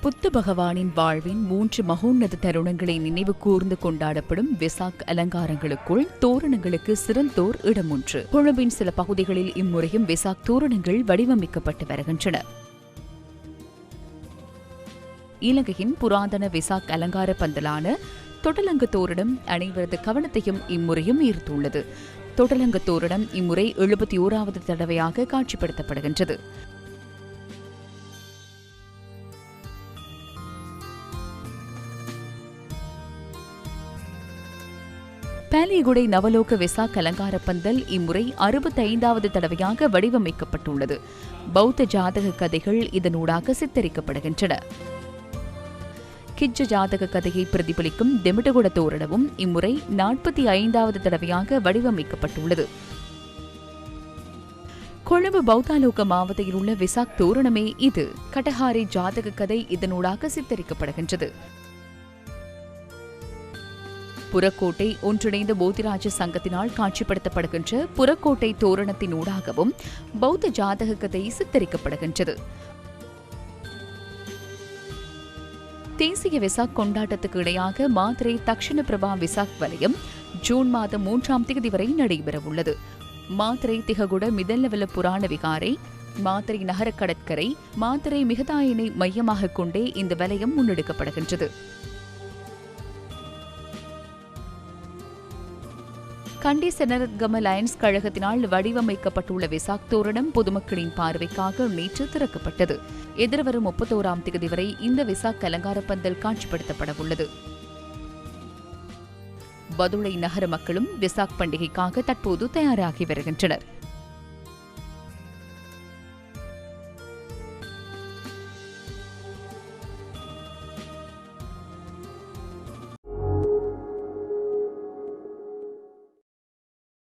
புத்த பகவானின் வாழ்வின் 3 மகோன்னத தருணங்களை நினைவு கூர்ந்து கொண்டாடப்படும் வெசாக் அலங்காரங்களுக்குள் தோரணங்களுக்கு சிறந்தோர் இடம் ஒன்று. கொழும்பின் சில பகுதிகளில் இம்முறையும் வெசாக் தோரணங்கள் வடிவமைக்கப்பட்டு வருகின்றன. இலங்கையின் புராதன வெசாக் அலங்கார பந்தலான தொட்டலங்க தோரணம் அனைவரது கவனத்தையும் இம்முறையும் ஈர்த்துள்ளது. தொட்டலங்க தோரணம் இம்முறை 71வது தடவையாக காட்சிப்படுத்தப்படுகின்றது. பாலிகுடை நவலோக வெசாக் அலங்கார பந்தல் இம்முறை 65வது தடவையாக வடிவமைக்கப்பட்டுள்ளது. பௌத்த ஜாதக கதைகள் இதனூடாக சித்தரிக்கப்படுகின்றன. கிஜ்ஜ ஜாதக கதையை பிரதிபலிக்கும் தெமிட்டகுட தோரணமும் இம்முறை 45வது தடவையாக வடிவமைக்கப்பட்டுள்ளது. கொழும்பு பௌத்தாலோக மாவட்டத்தில் உள்ள வெசாக் தோரணமே இது. கடஹாரி ஜாதக கதை இதனூடாக சித்தரிக்கப்படுகின்றது. புறக்கோட்டை ஒன்றிணைந்த போதிராஜ சங்கத்தினால் காட்சிப்படுத்தப்படுகின்ற புறக்கோட்டை தோரணத்தினூடாகவும் பௌத்த ஜாதக கதை சித்தரிக்கப்படுகின்றது. தேசிய வெசாக் கொண்டாட்டத்துக்கு இடையாக மாத்திரை தக்ஷண பிரபா வெசாக் வலயம் ஜூன் மாதம் 3ஆம் தேதி வரை நடைபெறவுள்ளது. மாத்திரை திககுட மிதல்லவல புராண விகாரை, மாத்திரை நகர கடற்கரை, மாத்திரை மிகதாயினை மையமாக கொண்டே இந்த வலயம் முன்னெடுக்கப்படுகின்றது. கண்டி செனரத்கம லயன்ஸ் கழகத்தினால் வடிவமைக்கப்பட்டுள்ள வெசாக் தோரணம் பொதுமக்களின் பார்வைக்காக நேற்று திறக்கப்பட்டது. எதிர்வரும் 31ஆம் தேதி வரை இந்த வெசாக் அலங்கார பந்தல் காட்சிப்படுத்தப்படவுள்ளது. பதுளை நகர மக்களும் வெசாக் பண்டிகைக்காக தற்போது தயாராகி வருகின்றனர்.